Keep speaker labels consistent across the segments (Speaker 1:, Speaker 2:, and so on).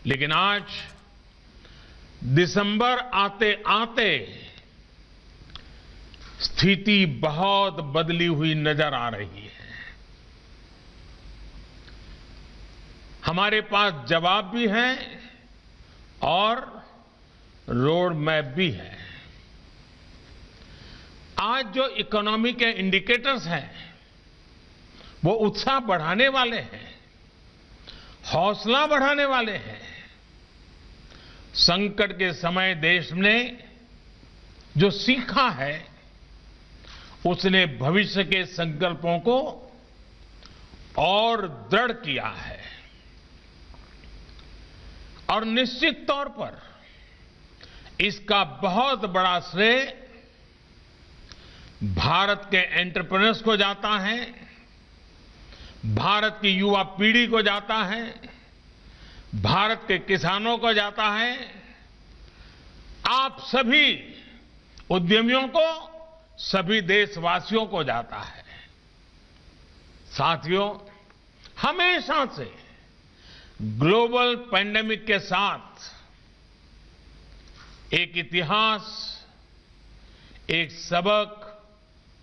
Speaker 1: लेकिन आज दिसंबर आते आते स्थिति बहुत बदली हुई नजर आ रही है। हमारे पास जवाब भी है और रोड मैप भी है। आज जो इकोनॉमी के इंडिकेटर्स हैं वो उत्साह बढ़ाने वाले हैं, हौसला बढ़ाने वाले हैं। संकट के समय देश ने जो सीखा है उसने भविष्य के संकल्पों को और दृढ़ किया है। और निश्चित तौर पर इसका बहुत बड़ा श्रेय भारत के एंटरप्रेन्योर्स को जाता है, भारत की युवा पीढ़ी को जाता है, भारत के किसानों को जाता है, आप सभी उद्यमियों को, सभी देशवासियों को जाता है। साथियों, हमेशा से ग्लोबल पैंडेमिक के साथ एक इतिहास, एक सबक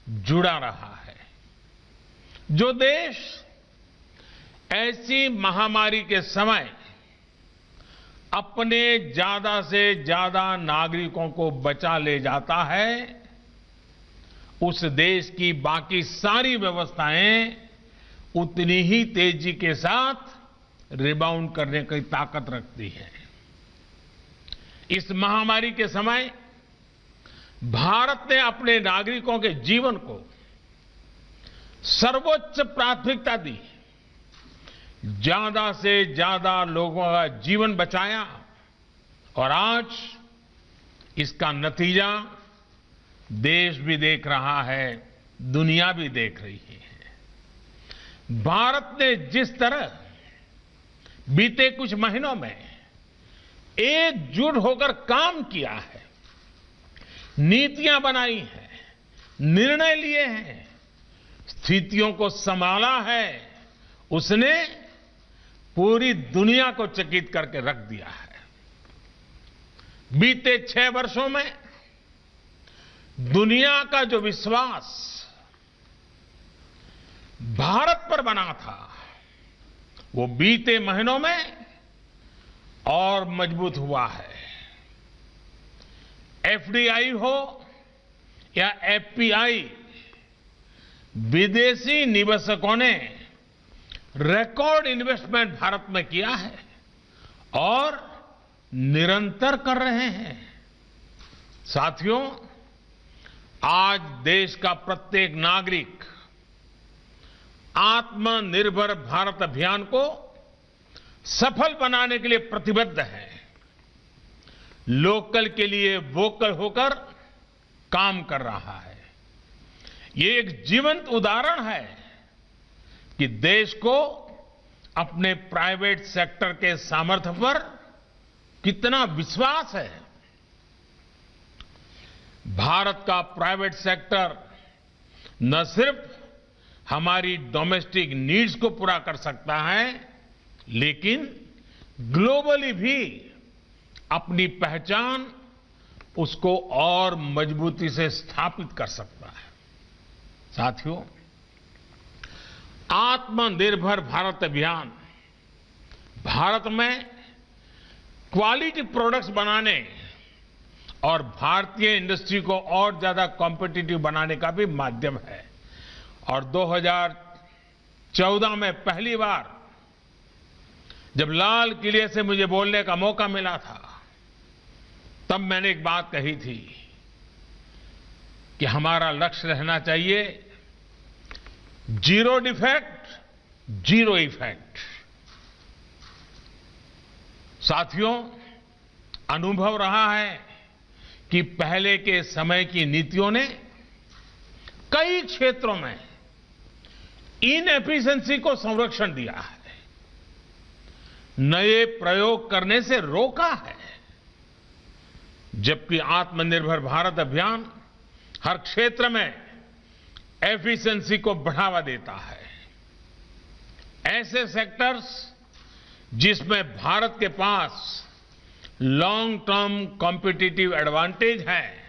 Speaker 1: जुड़ा रहा है। जो देश ऐसी महामारी के समय अपने ज्यादा से ज्यादा नागरिकों को बचा ले जाता है, उस देश की बाकी सारी व्यवस्थाएं उतनी ही तेजी के साथ रिबाउंड करने की ताकत रखती है। इस महामारी के समय भारत ने अपने नागरिकों के जीवन को सर्वोच्च प्राथमिकता दी, ज्यादा से ज्यादा लोगों का जीवन बचाया और आज इसका नतीजा देश भी देख रहा है, दुनिया भी देख रही है। भारत ने जिस तरह बीते कुछ महीनों में एकजुट होकर काम किया है, नीतियां बनाई हैं, निर्णय लिए हैं, स्थितियों को संभाला है, उसने पूरी दुनिया को चकित करके रख दिया है। बीते 6 वर्षों में दुनिया का जो विश्वास भारत पर बना था, वो बीते महीनों में और मजबूत हुआ है। एफडीआई हो या एफपीआई, विदेशी निवेशकों ने रिकॉर्ड इन्वेस्टमेंट भारत में किया है और निरंतर कर रहे हैं। साथियों, आज देश का प्रत्येक नागरिक आत्मनिर्भर भारत अभियान को सफल बनाने के लिए प्रतिबद्ध है। लोकल के लिए वोकल होकर काम कर रहा है। ये एक जीवंत उदाहरण है कि देश को अपने प्राइवेट सेक्टर के सामर्थ्य पर कितना विश्वास है। भारत का प्राइवेट सेक्टर न सिर्फ हमारी डोमेस्टिक नीड्स को पूरा कर सकता है, लेकिन ग्लोबली भी अपनी पहचान उसको और मजबूती से स्थापित कर सकता है। साथियों, आत्मनिर्भर भारत अभियान भारत में क्वालिटी प्रोडक्ट्स बनाने और भारतीय इंडस्ट्री को और ज्यादा कॉम्पिटिटिव बनाने का भी माध्यम है। और 2014 में पहली बार जब लाल किले से मुझे बोलने का मौका मिला था, तब मैंने एक बात कही थी कि हमारा लक्ष्य रहना चाहिए जीरो डिफेक्ट, जीरो इफेक्ट। साथियों, अनुभव रहा है कि पहले के समय की नीतियों ने कई क्षेत्रों में इनएफिशिएंसी को संरक्षण दिया है, नए प्रयोग करने से रोका है, जबकि आत्मनिर्भर भारत अभियान हर क्षेत्र में एफिशिएंसी को बढ़ावा देता है। ऐसे सेक्टर्स जिसमें भारत के पास लॉन्ग टर्म कॉम्पिटिटिव एडवांटेज है,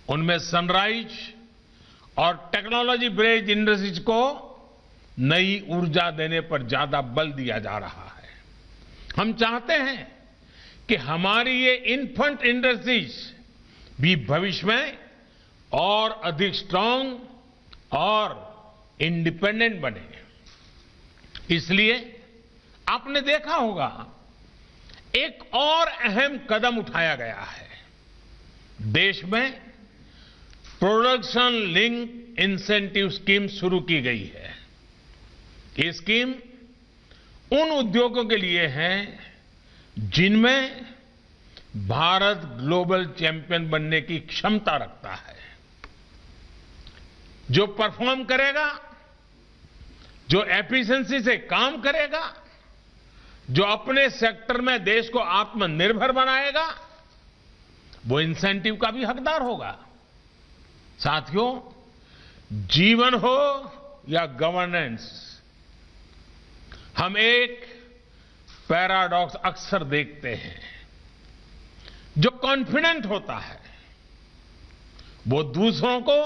Speaker 1: उनमें सनराइज और टेक्नोलॉजी बेस्ड इंडस्ट्रीज को नई ऊर्जा देने पर ज्यादा बल दिया जा रहा है। हम चाहते हैं कि हमारी ये इन्फेंट इंडस्ट्रीज भी भविष्य में और अधिक स्ट्रांग और इंडिपेंडेंट बने। इसलिए आपने देखा होगा एक और अहम कदम उठाया गया है। देश में प्रोडक्शन लिंक इंसेंटिव स्कीम शुरू की गई है। ये स्कीम उन उद्योगों के लिए है जिनमें भारत ग्लोबल चैंपियन बनने की क्षमता रखता है, जो परफॉर्म करेगा, जो एफिशिएंसी से काम करेगा, जो अपने सेक्टर में देश को आत्मनिर्भर बनाएगा, वो इंसेंटिव का भी हकदार होगा। साथियों, जीवन हो या गवर्नेंस, हम एक पैराडॉक्स अक्सर देखते हैं। जो कॉन्फिडेंट होता है वो दूसरों को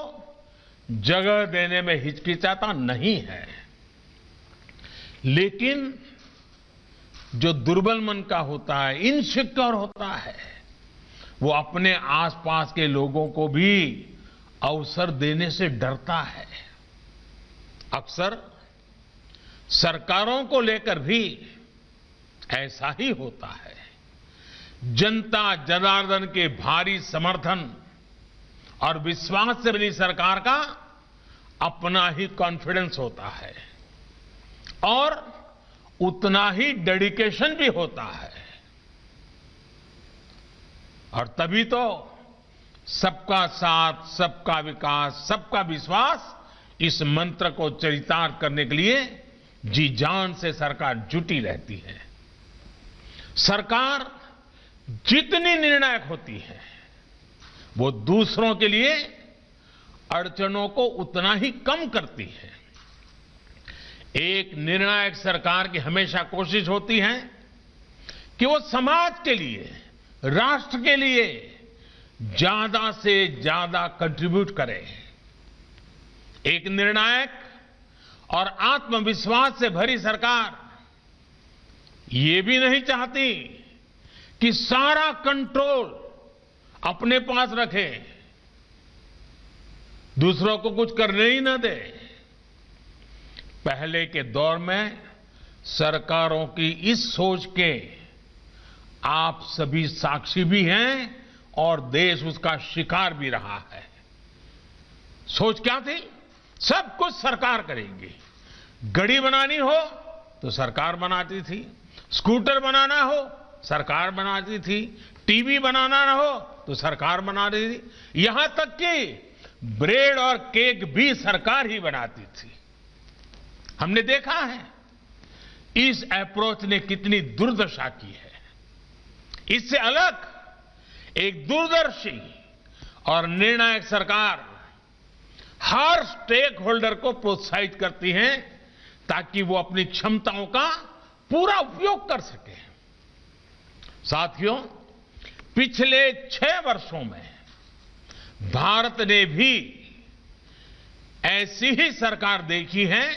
Speaker 1: जगह देने में हिचकिचाता नहीं है, लेकिन जो दुर्बल मन का होता है, इनसिक्योर होता है, वो अपने आसपास के लोगों को भी अवसर देने से डरता है। अक्सर सरकारों को लेकर भी ऐसा ही होता है। जनता जनार्दन के भारी समर्थन और विश्वास से बनी सरकार का अपना ही कॉन्फिडेंस होता है और उतना ही डेडिकेशन भी होता है। और तभी तो सबका साथ, सबका विकास, सबका विश्वास, इस मंत्र को चरितार्थ करने के लिए जी जान से सरकार जुटी रहती है। सरकार जितनी निर्णायक होती है, वो दूसरों के लिए अड़चनों को उतना ही कम करती है। एक निर्णायक सरकार की हमेशा कोशिश होती है कि वो समाज के लिए, राष्ट्र के लिए ज्यादा से ज्यादा कंट्रीब्यूट करे। एक निर्णायक और आत्मविश्वास से भरी सरकार ये भी नहीं चाहती कि सारा कंट्रोल अपने पास रखे, दूसरों को कुछ करने ही न दे। पहले के दौर में सरकारों की इस सोच के आप सभी साक्षी भी हैं और देश उसका शिकार भी रहा है। सोच क्या थी? सब कुछ सरकार करेगी। गड़ी बनानी हो तो सरकार बनाती थी, स्कूटर बनाना हो सरकार बनाती थी, टीवी बनाना ना हो तो सरकार बना रही थी, यहां तक कि ब्रेड और केक भी सरकार ही बनाती थी। हमने देखा है इस अप्रोच ने कितनी दुर्दशा की है। इससे अलग एक दूरदर्शी और निर्णायक सरकार हर स्टेक होल्डर को प्रोत्साहित करती है ताकि वो अपनी क्षमताओं का पूरा उपयोग कर सके। साथियों, पिछले 6 वर्षों में भारत ने भी ऐसी ही सरकार देखी है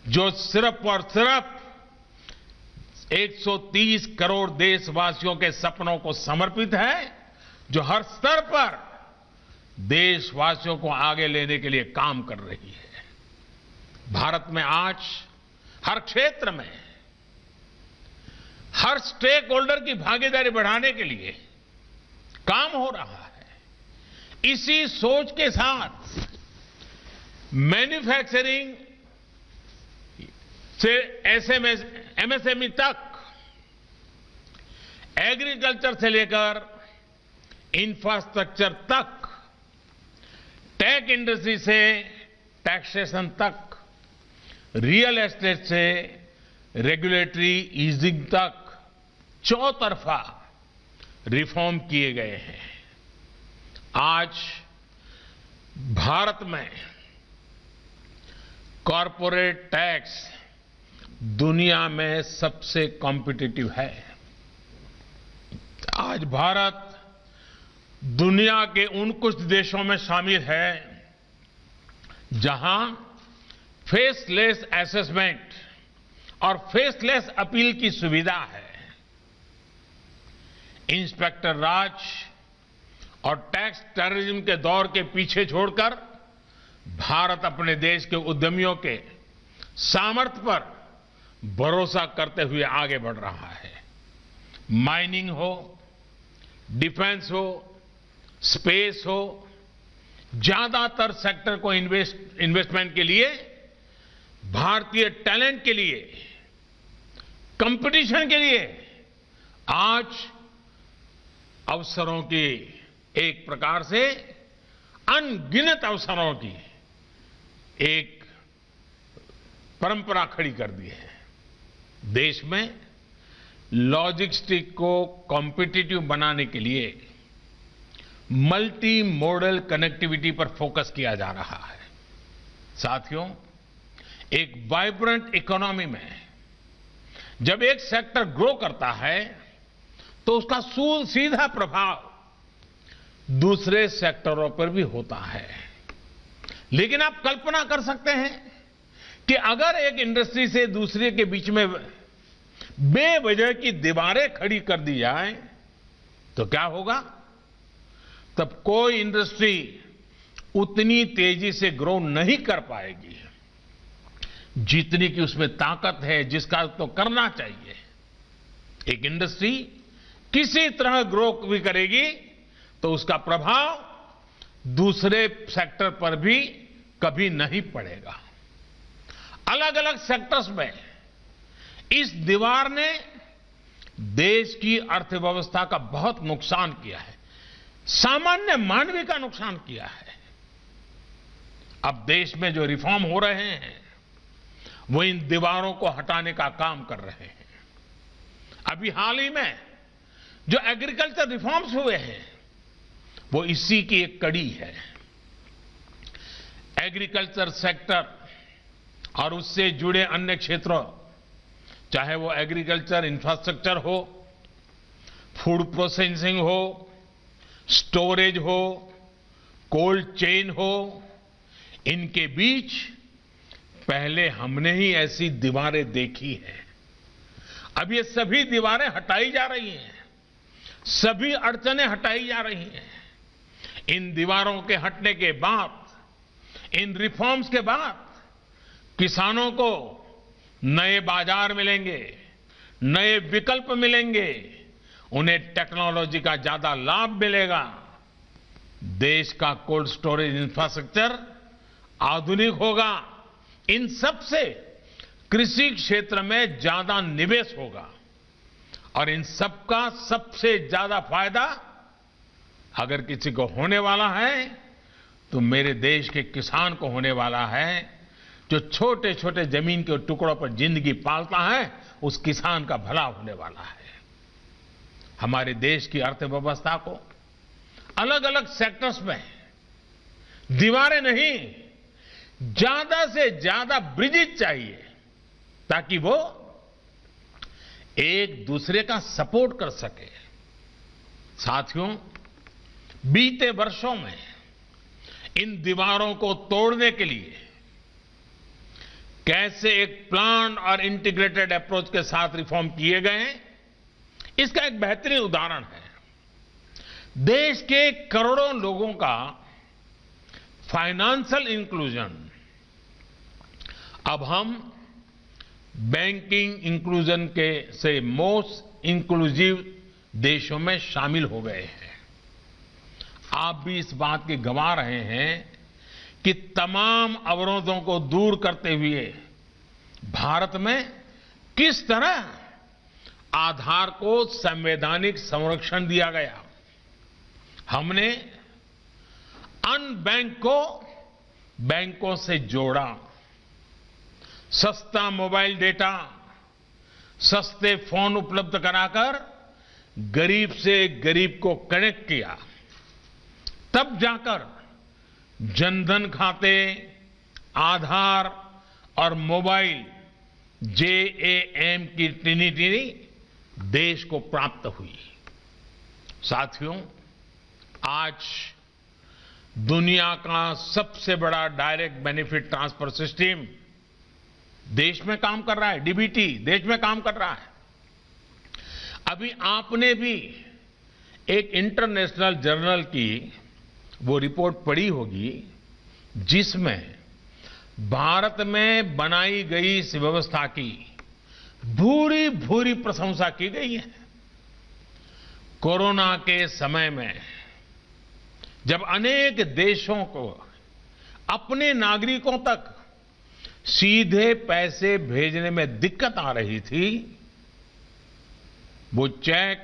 Speaker 1: जो सिर्फ और सिर्फ 130 करोड़ देशवासियों के सपनों को समर्पित है, जो हर स्तर पर देशवासियों को आगे लेने के लिए काम कर रही है। भारत में आज हर क्षेत्र में हर स्टेक होल्डर की भागीदारी बढ़ाने के लिए काम हो रहा है। इसी सोच के साथ मैन्युफैक्चरिंग से एमएसएमई तक, एग्रीकल्चर से लेकर इंफ्रास्ट्रक्चर तक, टेक इंडस्ट्री से टैक्सेशन तक, रियल एस्टेट से रेगुलेटरी ईजिंग तक चौतरफा रिफॉर्म किए गए हैं। आज भारत में कॉरपोरेट टैक्स दुनिया में सबसे कॉम्पिटिटिव है। आज भारत दुनिया के उन कुछ देशों में शामिल है जहां फेसलेस असेसमेंट और फेसलेस अपील की सुविधा है। इंस्पेक्टर राज और टैक्स टेररिज्म के दौर के पीछे छोड़कर भारत अपने देश के उद्यमियों के सामर्थ्य पर भरोसा करते हुए आगे बढ़ रहा है। माइनिंग हो, डिफेंस हो, स्पेस हो, ज्यादातर सेक्टर को इन्वेस्टमेंट के लिए, भारतीय टैलेंट के लिए, कंपटीशन के लिए आज अवसरों की, एक प्रकार से अनगिनत अवसरों की एक परंपरा खड़ी कर दी है। देश में लॉजिस्टिक को कॉम्पिटिटिव बनाने के लिए मल्टी मॉडल कनेक्टिविटी पर फोकस किया जा रहा है। साथियों, एक वाइब्रेंट इकोनॉमी में जब एक सेक्टर ग्रो करता है तो उसका सीधा प्रभाव दूसरे सेक्टरों पर भी होता है। लेकिन आप कल्पना कर सकते हैं कि अगर एक इंडस्ट्री से दूसरे के बीच में बेवजह की दीवारें खड़ी कर दी जाए तो क्या होगा? तब कोई इंडस्ट्री उतनी तेजी से ग्रो नहीं कर पाएगी जितनी की उसमें ताकत है, जिसका तो करना चाहिए। एक इंडस्ट्री किसी तरह ग्रो भी करेगी तो उसका प्रभाव दूसरे सेक्टर पर भी कभी नहीं पड़ेगा। अलग अलग सेक्टर्स में इस दीवार ने देश की अर्थव्यवस्था का बहुत नुकसान किया है, सामान्य मानवीय का नुकसान किया है। अब देश में जो रिफॉर्म हो रहे हैं वो इन दीवारों को हटाने का काम कर रहे हैं। अभी हाल ही में जो एग्रीकल्चर रिफॉर्म्स हुए हैं वो इसी की एक कड़ी है। एग्रीकल्चर सेक्टर और उससे जुड़े अन्य क्षेत्रों, चाहे वो एग्रीकल्चर इंफ्रास्ट्रक्चर हो, फूड प्रोसेसिंग हो, स्टोरेज हो, कोल्ड चेन हो, इनके बीच पहले हमने ही ऐसी दीवारें देखी हैं। अब ये सभी दीवारें हटाई जा रही हैं, सभी अड़चनें हटाई जा रही हैं। इन दीवारों के हटने के बाद, इन रिफॉर्म्स के बाद किसानों को नए बाजार मिलेंगे, नए विकल्प मिलेंगे, उन्हें टेक्नोलॉजी का ज्यादा लाभ मिलेगा। देश का कोल्ड स्टोरेज इंफ्रास्ट्रक्चर आधुनिक होगा। इन सब से कृषि क्षेत्र में ज्यादा निवेश होगा और इन सबका सबसे ज्यादा फायदा अगर किसी को होने वाला है तो मेरे देश के किसान को होने वाला है, जो छोटे छोटे जमीन के टुकड़ों पर जिंदगी पालता है, उस किसान का भला होने वाला है। हमारे देश की अर्थव्यवस्था को अलग अलग सेक्टर्स में दीवारें नहीं, ज्यादा से ज्यादा ब्रिजेज चाहिए ताकि वो एक दूसरे का सपोर्ट कर सके। साथियों, बीते वर्षों में इन दीवारों को तोड़ने के लिए कैसे एक प्लान और इंटीग्रेटेड अप्रोच के साथ रिफॉर्म किए गए हैं, इसका एक बेहतरीन उदाहरण है। देश के करोड़ों लोगों का फाइनेंशियल इंक्लूजन अब हम बैंकिंग इंक्लूजन के से मोस्ट इंक्लूसिव देशों में शामिल हो गए हैं। आप भी इस बात के गवाह रहे हैं कि तमाम अवरोधों को दूर करते हुए भारत में किस तरह आधार को संवैधानिक संरक्षण दिया गया। हमने अनबैंक को बैंकों से जोड़ा, सस्ता मोबाइल डेटा, सस्ते फोन उपलब्ध कराकर गरीब से गरीब को कनेक्ट किया। तब जाकर जनधन खाते, आधार और मोबाइल JAM की ट्रिनिटी देश को प्राप्त हुई। साथियों, आज दुनिया का सबसे बड़ा डायरेक्ट बेनिफिट ट्रांसफर सिस्टम देश में काम कर रहा है। डीबीटी देश में काम कर रहा है। अभी आपने भी एक इंटरनेशनल जर्नल की वो रिपोर्ट पढ़ी होगी जिसमें भारत में बनाई गई इस व्यवस्था की भूरी भूरी प्रशंसा की गई है। कोरोना के समय में जब अनेक देशों को अपने नागरिकों तक सीधे पैसे भेजने में दिक्कत आ रही थी, वो चेक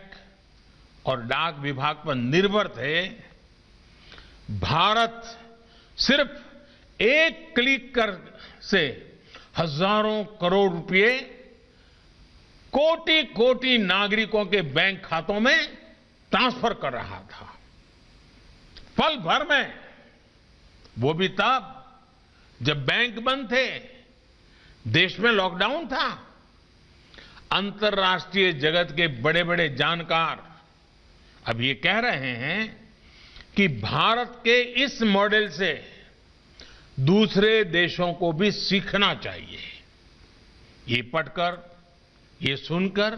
Speaker 1: और डाक विभाग पर निर्भर थे। भारत सिर्फ एक क्लिक कर से हजारों करोड़ रुपए कोटि कोटि नागरिकों के बैंक खातों में ट्रांसफर कर रहा था, पल भर में। वो भी तब जब बैंक बंद थे, देश में लॉकडाउन था। अंतर्राष्ट्रीय जगत के बड़े बड़े जानकार अब ये कह रहे हैं कि भारत के इस मॉडल से दूसरे देशों को भी सीखना चाहिए। ये पढ़कर, ये सुनकर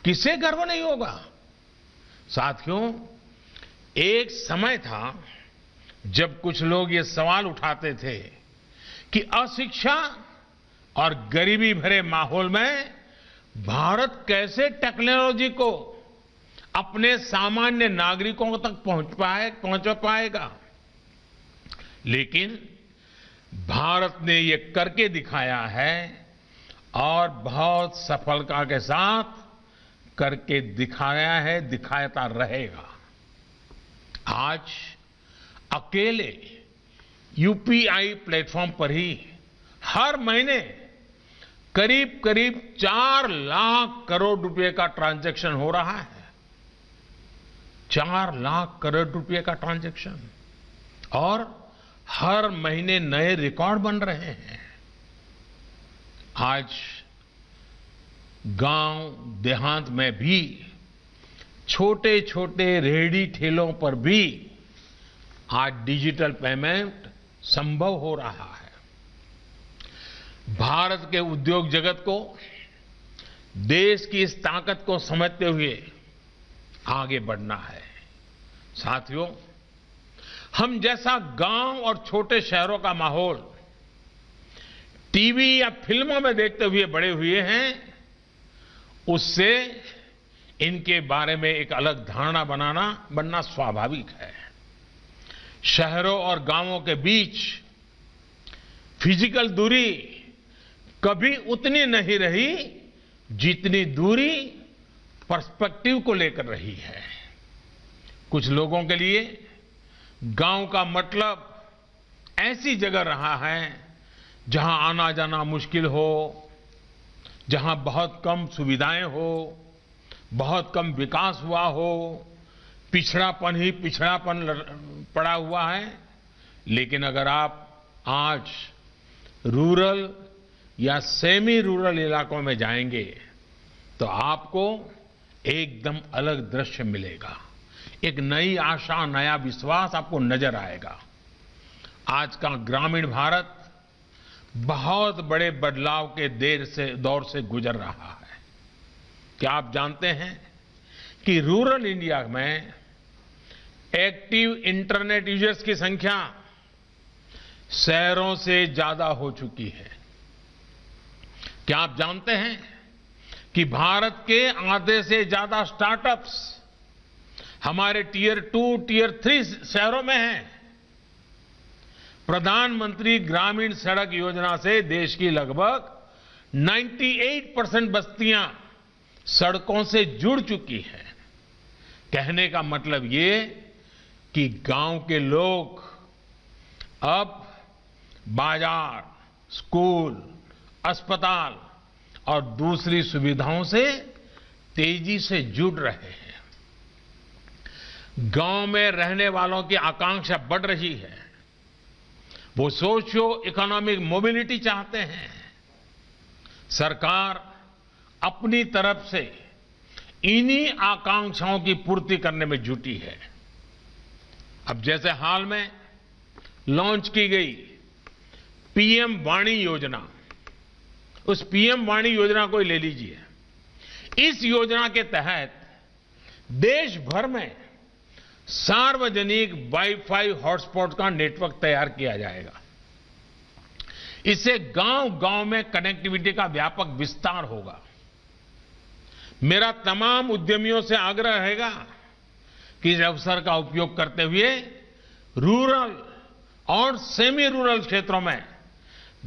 Speaker 1: किसे गर्व नहीं होगा। साथियों, एक समय था जब कुछ लोग ये सवाल उठाते थे कि अशिक्षा और गरीबी भरे माहौल में भारत कैसे टेक्नोलॉजी को अपने सामान्य नागरिकों तक पहुंच पाएगा। लेकिन भारत ने ये करके दिखाया है और बहुत सफलता के साथ करके दिखाया है, दिखाता रहेगा। आज अकेले यूपीआई प्लेटफॉर्म पर ही हर महीने करीब करीब 4 लाख करोड़ रुपए का ट्रांजैक्शन हो रहा है। 4 लाख करोड़ रुपए का ट्रांजैक्शन, और हर महीने नए रिकॉर्ड बन रहे हैं। आज गांव देहात में भी छोटे छोटे रेहड़ी ठेलों पर भी आज डिजिटल पेमेंट संभव हो रहा है। भारत के उद्योग जगत को देश की इस ताकत को समझते हुए आगे बढ़ना है। साथियों, हम जैसा गांव और छोटे शहरों का माहौल टीवी या फिल्मों में देखते हुए बड़े हुए हैं, उससे इनके बारे में एक अलग धारणा बनना स्वाभाविक है। शहरों और गांवों के बीच फिजिकल दूरी कभी उतनी नहीं रही जितनी दूरी पर्सपेक्टिव को लेकर रही है। कुछ लोगों के लिए गांव का मतलब ऐसी जगह रहा है जहां आना जाना मुश्किल हो, जहां बहुत कम सुविधाएं हो, बहुत कम विकास हुआ हो, पिछड़ापन ही पिछड़ापन पड़ा हुआ है। लेकिन अगर आप आज रूरल या सेमी रूरल इलाकों में जाएंगे तो आपको एकदम अलग दृश्य मिलेगा। एक नई आशा, नया विश्वास आपको नजर आएगा। आज का ग्रामीण भारत बहुत बड़े बदलाव के दौर से गुजर रहा है। क्या आप जानते हैं कि रूरल इंडिया में एक्टिव इंटरनेट यूजर्स की संख्या शहरों से ज्यादा हो चुकी है? क्या आप जानते हैं कि भारत के आधे से ज्यादा स्टार्टअप्स हमारे टियर 2, टियर 3 शहरों में हैं? प्रधानमंत्री ग्रामीण सड़क योजना से देश की लगभग 98% बस्तियां सड़कों से जुड़ चुकी हैं। कहने का मतलब ये कि गांव के लोग अब बाजार, स्कूल, अस्पताल और दूसरी सुविधाओं से तेजी से जुड़ रहे हैं। गांव में रहने वालों की आकांक्षा बढ़ रही है। वो सोशियो इकोनॉमिक मोबिलिटी चाहते हैं। सरकार अपनी तरफ से इन्हीं आकांक्षाओं की पूर्ति करने में जुटी है। अब जैसे हाल में लॉन्च की गई पीएम वाणी योजना, उस पीएम वाणी योजना को ले लीजिए। इस योजना के तहत देश भर में सार्वजनिक वाईफाई हॉटस्पॉट का नेटवर्क तैयार किया जाएगा। इससे गांव-गांव में कनेक्टिविटी का व्यापक विस्तार होगा। मेरा तमाम उद्यमियों से आग्रह रहेगा कि इस अवसर का उपयोग करते हुए रूरल और सेमी रूरल क्षेत्रों में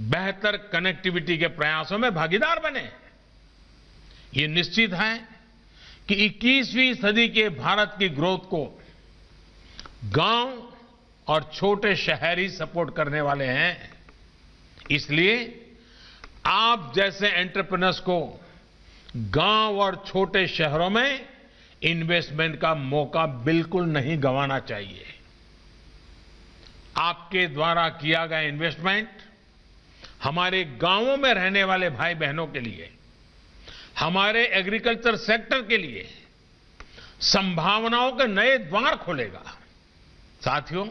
Speaker 1: बेहतर कनेक्टिविटी के प्रयासों में भागीदार बने। ये निश्चित है कि 21वीं सदी के भारत की ग्रोथ को गांव और छोटे शहर ही सपोर्ट करने वाले हैं। इसलिए आप जैसे एंटरप्रेन्योर्स को गांव और छोटे शहरों में इन्वेस्टमेंट का मौका बिल्कुल नहीं गंवाना चाहिए। आपके द्वारा किया गया इन्वेस्टमेंट हमारे गांवों में रहने वाले भाई बहनों के लिए, हमारे एग्रीकल्चर सेक्टर के लिए संभावनाओं के नए द्वार खोलेगा। साथियों,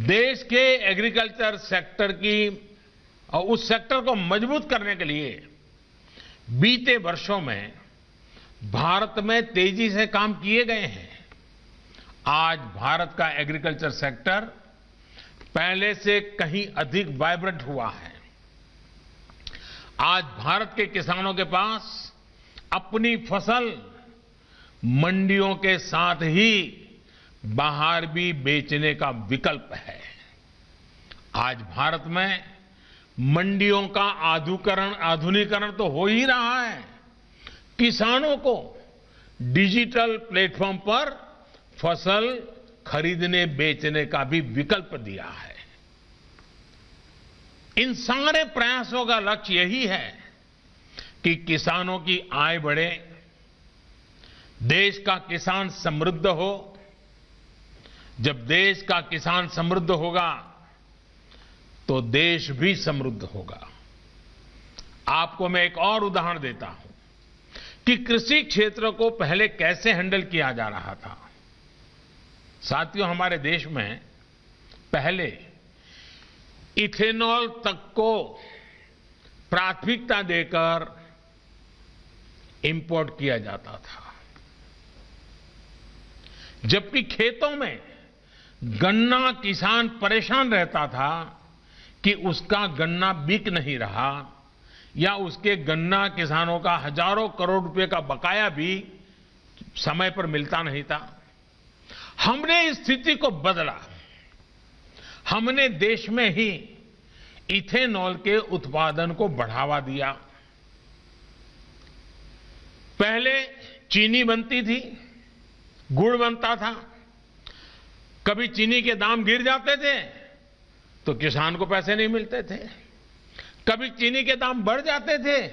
Speaker 1: देश के एग्रीकल्चर सेक्टर की और उस सेक्टर को मजबूत करने के लिए बीते वर्षों में भारत में तेजी से काम किए गए हैं। आज भारत का एग्रीकल्चर सेक्टर पहले से कहीं अधिक वाइब्रेंट हुआ है। आज भारत के किसानों के पास अपनी फसल मंडियों के साथ ही बाहर भी बेचने का विकल्प है। आज भारत में मंडियों का आधुनिकीकरण तो हो ही रहा है। किसानों को डिजिटल प्लेटफॉर्म पर फसल खरीदने बेचने का भी विकल्प दिया है। इन सारे प्रयासों का लक्ष्य यही है कि किसानों की आय बढ़े, देश का किसान समृद्ध हो। जब देश का किसान समृद्ध होगा तो देश भी समृद्ध होगा। आपको मैं एक और उदाहरण देता हूं कि कृषि क्षेत्र को पहले कैसे हैंडल किया जा रहा था। साथियों, हमारे देश में पहले इथेनॉल तक को प्राथमिकता देकर इंपोर्ट किया जाता था, जबकि खेतों में गन्ना किसान परेशान रहता था कि उसका गन्ना बिक नहीं रहा या उसके गन्ना किसानों का हजारों करोड़ रुपए का बकाया भी समय पर मिलता नहीं था। हमने इस स्थिति को बदला। हमने देश में ही इथेनॉल के उत्पादन को बढ़ावा दिया। पहले चीनी बनती थी, गुड़ बनता था। कभी चीनी के दाम गिर जाते थे तो किसान को पैसे नहीं मिलते थे, कभी चीनी के दाम बढ़ जाते थे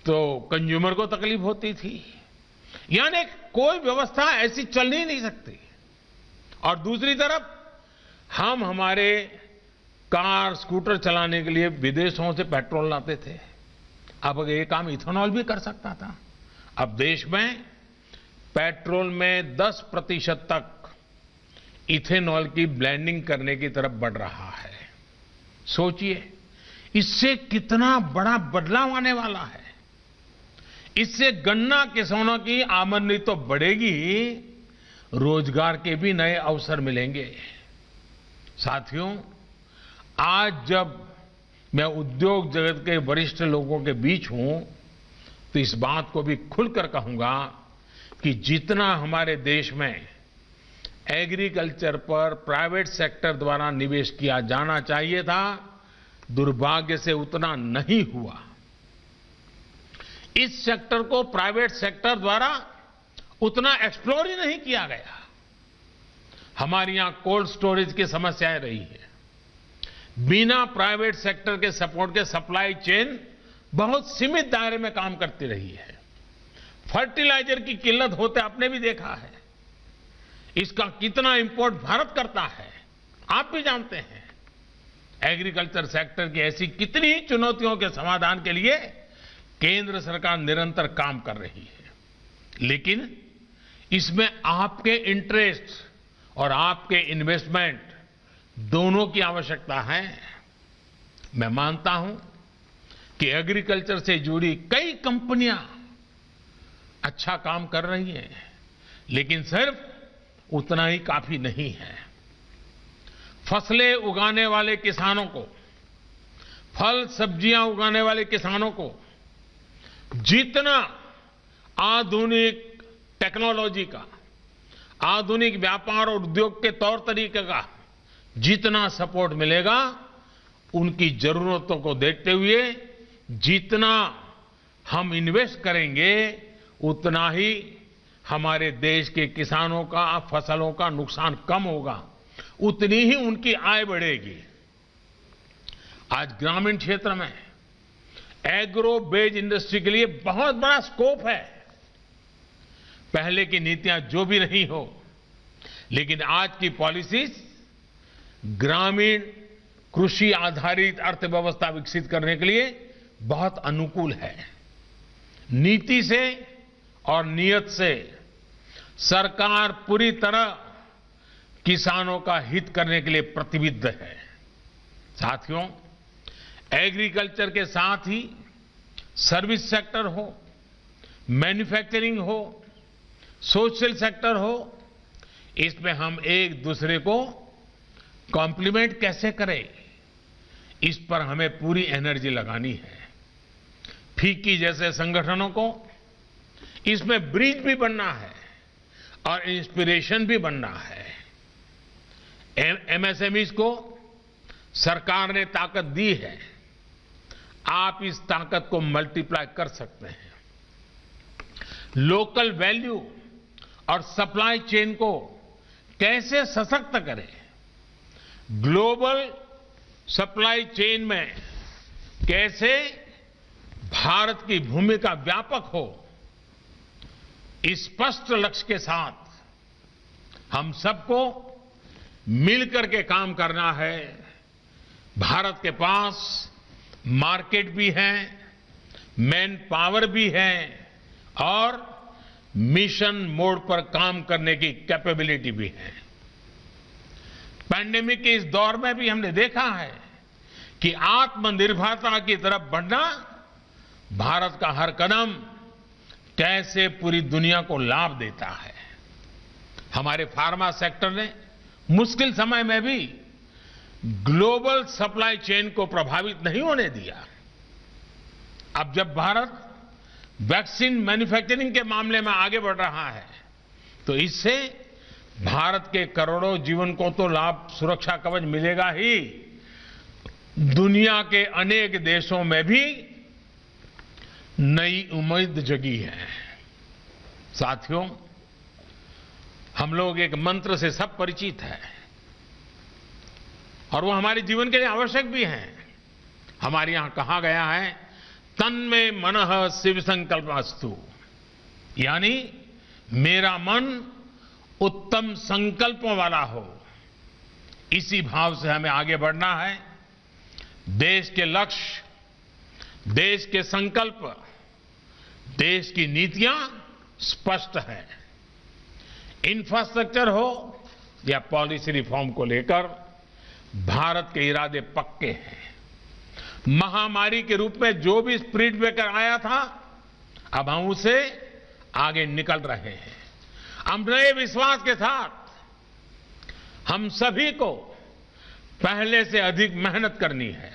Speaker 1: तो कंज्यूमर को तकलीफ होती थी। यानी कोई व्यवस्था ऐसी चल ही नहीं सकती। और दूसरी तरफ हम हमारे कार स्कूटर चलाने के लिए विदेशों से पेट्रोल लाते थे। अब ये काम इथेनॉल भी कर सकता था। अब देश में पेट्रोल में 10% तक इथेनॉल की ब्लेंडिंग करने की तरफ बढ़ रहा है। सोचिए, इससे कितना बड़ा बदलाव आने वाला है। इससे गन्ना किसानों की आमदनी तो बढ़ेगी ही, रोजगार के भी नए अवसर मिलेंगे। साथियों, आज जब मैं उद्योग जगत के वरिष्ठ लोगों के बीच हूं तो इस बात को भी खुलकर कहूंगा कि जितना हमारे देश में एग्रीकल्चर पर प्राइवेट सेक्टर द्वारा निवेश किया जाना चाहिए था, दुर्भाग्य से उतना नहीं हुआ। इस सेक्टर को प्राइवेट सेक्टर द्वारा उतना एक्सप्लोर ही नहीं किया गया। हमारे यहां कोल्ड स्टोरेज की समस्याएं रही है। बिना प्राइवेट सेक्टर के सपोर्ट के सप्लाई चेन बहुत सीमित दायरे में काम करती रही है। फर्टिलाइजर की किल्लत होते आपने भी देखा है। इसका कितना इंपोर्ट भारत करता है आप भी जानते हैं। एग्रीकल्चर सेक्टर की ऐसी कितनी चुनौतियों के समाधान के लिए केंद्र सरकार निरंतर काम कर रही है, लेकिन इसमें आपके इंटरेस्ट और आपके इन्वेस्टमेंट दोनों की आवश्यकता है। मैं मानता हूं कि एग्रीकल्चर से जुड़ी कई कंपनियां अच्छा काम कर रही हैं, लेकिन सिर्फ उतना ही काफी नहीं है। फसलें उगाने वाले किसानों को, फल सब्जियां उगाने वाले किसानों को जितना आधुनिक टेक्नोलॉजी का, आधुनिक व्यापार और उद्योग के तौर तरीके का जितना सपोर्ट मिलेगा, उनकी जरूरतों को देखते हुए जितना हम इन्वेस्ट करेंगे, उतना ही हमारे देश के किसानों का, फसलों का नुकसान कम होगा, उतनी ही उनकी आय बढ़ेगी। आज ग्रामीण क्षेत्र में एग्रो बेस्ड इंडस्ट्री के लिए बहुत बड़ा स्कोप है। पहले की नीतियां जो भी रही हो, लेकिन आज की पॉलिसीज ग्रामीण कृषि आधारित अर्थव्यवस्था विकसित करने के लिए बहुत अनुकूल है। नीति से और नियत से सरकार पूरी तरह किसानों का हित करने के लिए प्रतिबद्ध है। साथियों, एग्रीकल्चर के साथ ही सर्विस सेक्टर हो, मैन्युफैक्चरिंग हो, सोशल सेक्टर हो, इसमें हम एक दूसरे को कॉम्प्लीमेंट कैसे करें, इस पर हमें पूरी एनर्जी लगानी है। फीकी जैसे संगठनों को इसमें ब्रिज भी बनना है और इंस्पिरेशन भी बनना है। एमएसएमईज को सरकार ने ताकत दी है, आप इस ताकत को मल्टीप्लाई कर सकते हैं। लोकल वैल्यू और सप्लाई चेन को कैसे सशक्त करें, ग्लोबल सप्लाई चेन में कैसे भारत की भूमिका व्यापक हो, इस स्पष्ट लक्ष्य के साथ हम सबको मिलकर के काम करना है। भारत के पास मार्केट भी है, मैन पावर भी है और मिशन मोड पर काम करने की कैपेबिलिटी भी है। पैंडेमिक के इस दौर में भी हमने देखा है कि आत्मनिर्भरता की तरफ बढ़ना भारत का हर कदम कैसे पूरी दुनिया को लाभ देता है। हमारे फार्मा सेक्टर ने मुश्किल समय में भी ग्लोबल सप्लाई चेन को प्रभावित नहीं होने दिया। अब जब भारत वैक्सीन मैन्युफैक्चरिंग के मामले में आगे बढ़ रहा है, तो इससे भारत के करोड़ों जीवन को तो लाभ, सुरक्षा कवच मिलेगा ही, दुनिया के अनेक देशों में भी नई उम्मीद जगी है। साथियों, हम लोग एक मंत्र से सब परिचित है और वो हमारे जीवन के लिए आवश्यक भी है। हमारे यहां कहा गया है, तन्मे मनः शिव संकल्पस्तु, यानी मेरा मन उत्तम संकल्पों वाला हो। इसी भाव से हमें आगे बढ़ना है। देश के लक्ष्य, देश के संकल्प, देश की नीतियां स्पष्ट हैं। इंफ्रास्ट्रक्चर हो या पॉलिसी रिफॉर्म को लेकर भारत के इरादे पक्के हैं। महामारी के रूप में जो भी स्पिरिट लेकर आया था, अब हम उसे आगे निकल रहे हैं। हम नए विश्वास के साथ हम सभी को पहले से अधिक मेहनत करनी है।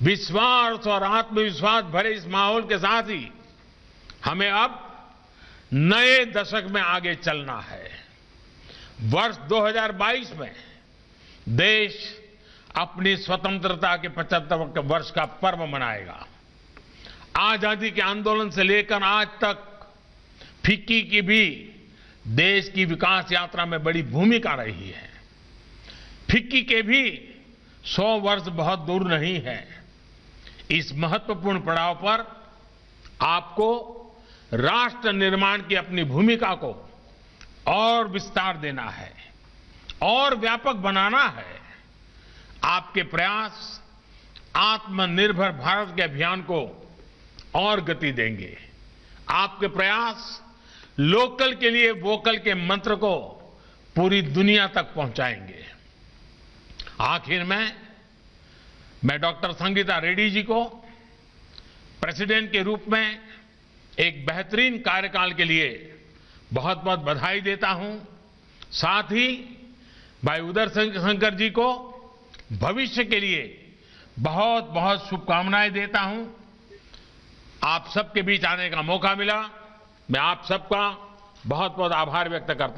Speaker 1: विश्वास और आत्मविश्वास भरे इस माहौल के साथ ही हमें अब नए दशक में आगे चलना है। वर्ष 2022 में देश अपनी स्वतंत्रता के 75 वर्ष का पर्व मनाएगा। आजादी के आंदोलन से लेकर आज तक फिक्की की भी देश की विकास यात्रा में बड़ी भूमिका रही है। फिक्की के भी 100 वर्ष बहुत दूर नहीं है। इस महत्वपूर्ण पड़ाव पर आपको राष्ट्र निर्माण की अपनी भूमिका को और विस्तार देना है और व्यापक बनाना है। आपके प्रयास आत्मनिर्भर भारत के अभियान को और गति देंगे। आपके प्रयास लोकल के लिए वोकल के मंत्र को पूरी दुनिया तक पहुंचाएंगे। आखिर में मैं डॉक्टर संगीता रेड्डी जी को प्रेसिडेंट के रूप में एक बेहतरीन कार्यकाल के लिए बहुत बहुत बधाई देता हूं। साथ ही भाई उदय शंकर जी को भविष्य के लिए बहुत बहुत शुभकामनाएं देता हूं। आप सबके बीच आने का मौका मिला, मैं आप सबका बहुत बहुत आभार व्यक्त करता हूं।